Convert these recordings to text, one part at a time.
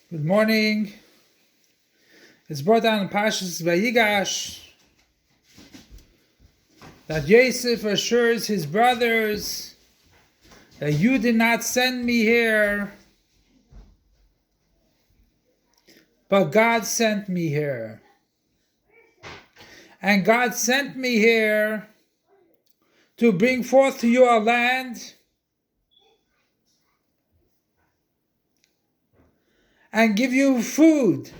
Good morning. It's brought down in Parshas Vayigash that Yosef assures his brothers that you did not send me here, but God sent me here. And God sent me here to bring forth to you a land and give you food.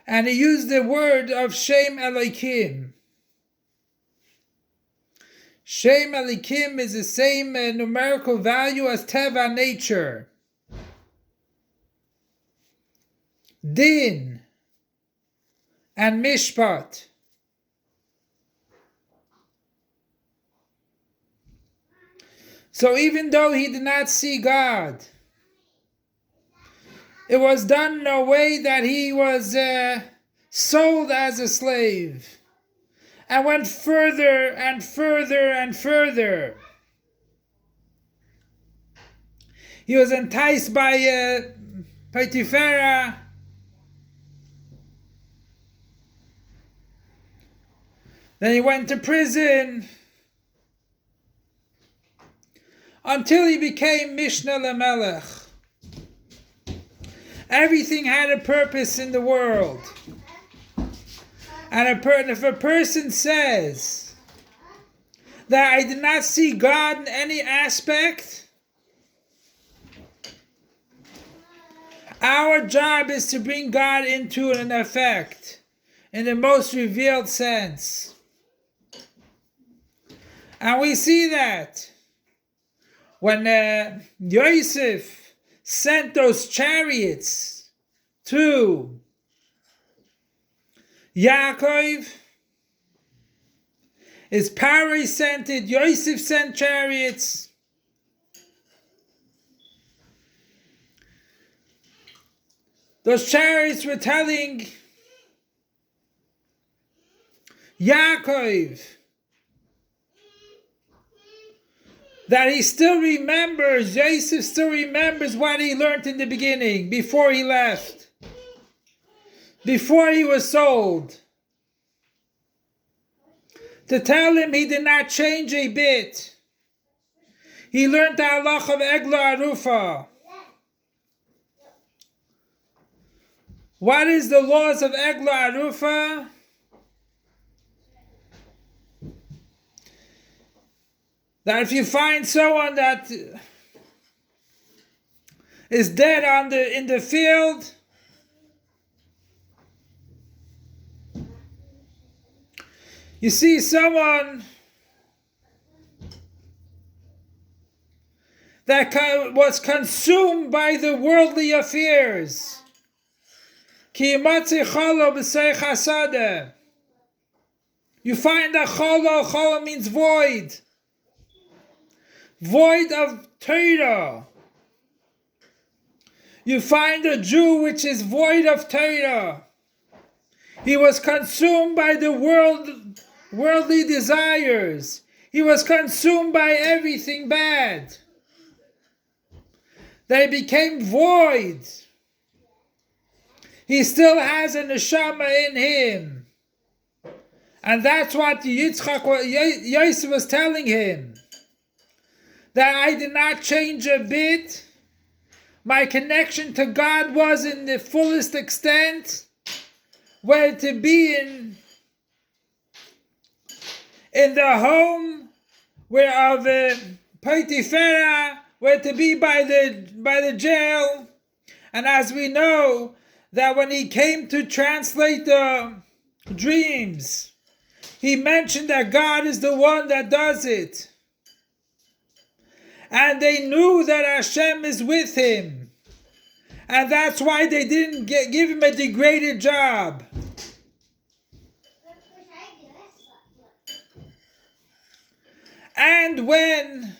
And he used the word of Shem Elohim. Shem Elohim is the same numerical value as Teva, nature. Din and Mishpat. So even though he did not see God, it was done in a way that he was sold as a slave and went further and further and further. He was enticed by Potiphar. Then he went to prison until he became Mishnah Lamelech. Everything had a purpose in the world. And if a person says that I did not see God in any aspect, our job is to bring God into an effect in the most revealed sense. And we see that when Yosef sent those chariots to Yaakov, his Pari sent it, Yosef sent chariots. Those chariots were telling Yaakov that he still remembers, Yosef still remembers what he learned in the beginning, before he left, before he was sold. To tell him he did not change a bit. He learned the halach of Egla Arufa. What is the laws of Egla Arufa? That if you find someone that is dead in the field, you see someone that was consumed by the worldly affairs. You find a cholo means void. Void of Torah. You find a Jew which is void of Torah. He was consumed by the worldly desires. He was consumed by everything bad. They became void. He still has a neshama in him. And that's what Yosef was telling him. That I did not change a bit. My connection to God was in the fullest extent. Where to be in the home where of Potiphar, where to be by the jail. And as we know, that when he came to translate the dreams, he mentioned that God is the one that does it. And they knew that Hashem is with him. And that's why they didn't give him a degraded job. And when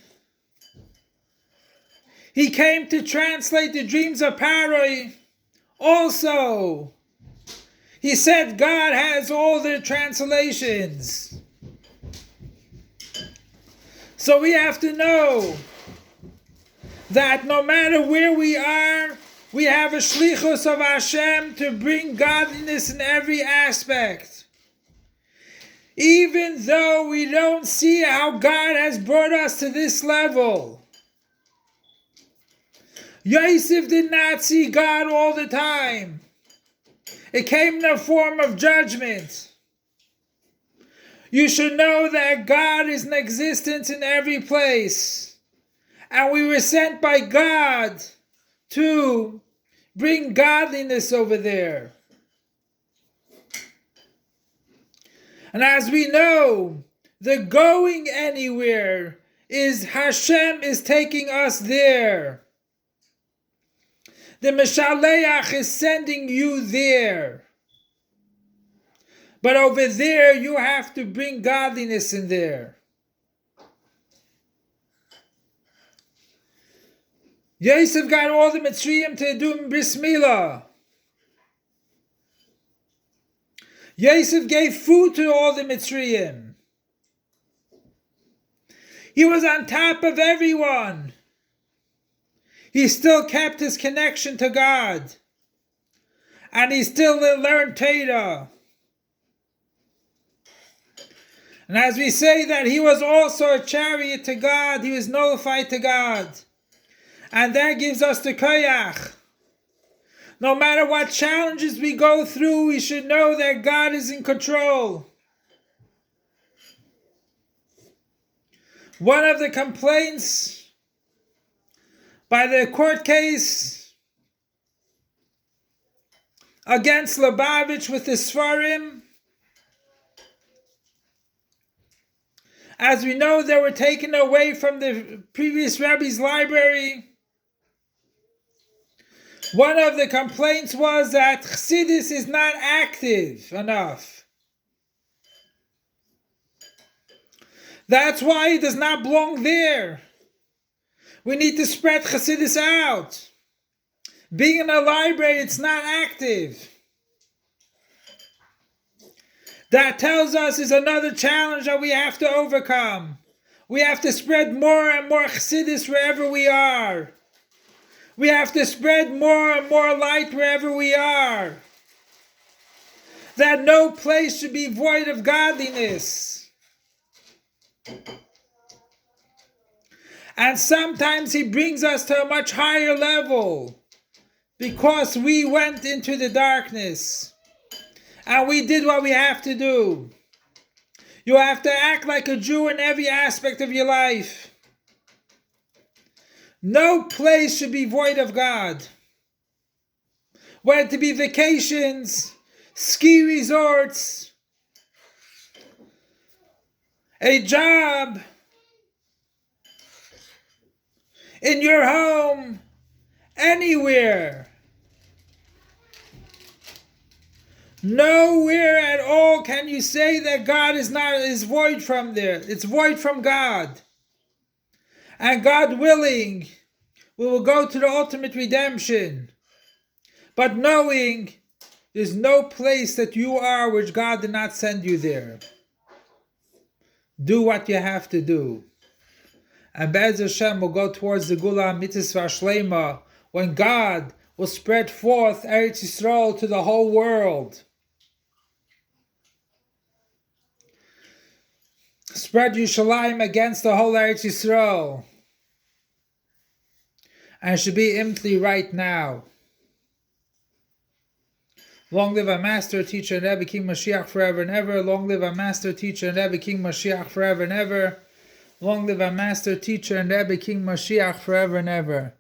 he came to translate the dreams of Paroi, also, he said God has all the translations. So we have to know that no matter where we are, we have a shlichus of Hashem to bring godliness in every aspect. Even though we don't see how God has brought us to this level. Yosef did not see God all the time. It came in the form of judgment. You should know that God is in existence in every place. And we were sent by God to bring godliness over there. And as we know, the going anywhere is Hashem is taking us there. The Meshaleach is sending you there. But over there, you have to bring godliness in there. Yosef got all the Mitzrayim to do Bris Milah. Yosef gave food to all the Mitzrayim. He was on top of everyone. He still kept his connection to God. And he still learned Torah. And as we say that he was also a chariot to God, he was nullified to God. And that gives us the koyach. No matter what challenges we go through, we should know that God is in control. One of the complaints by the court case against Lubavitch with the Sfarim, as we know, they were taken away from the previous Rebbe's library. One of the complaints was that Chassidus is not active enough. That's why it does not belong there. We need to spread Chassidus out. Being in a library, it's not active. That tells us is another challenge that we have to overcome. We have to spread more and more Chassidus wherever we are. We have to spread more and more light wherever we are. That no place should be void of godliness. And sometimes he brings us to a much higher level because we went into the darkness and we did what we have to do. You have to act like a Jew in every aspect of your life. No place should be void of God. Whether it be vacations, ski resorts, a job, in your home, anywhere. Nowhere at all can you say that God is void from there. It's void from God. And God willing, we will go to the ultimate redemption. But knowing there's no place that you are which God did not send you there. Do what you have to do. And Be'ez Hashem will go towards the Gula Mitzvah Shlema when God will spread forth Eretz Yisrael to the whole world. Spread Yerushalayim against the whole Eretz Yisrael. And it should be Imtli right now. Long live our master, teacher, and Rebbe King Mashiach forever and ever. Long live our master, teacher, and Rebbe King Mashiach forever and ever. Long live our master, teacher, and Rebbe King Mashiach forever and ever.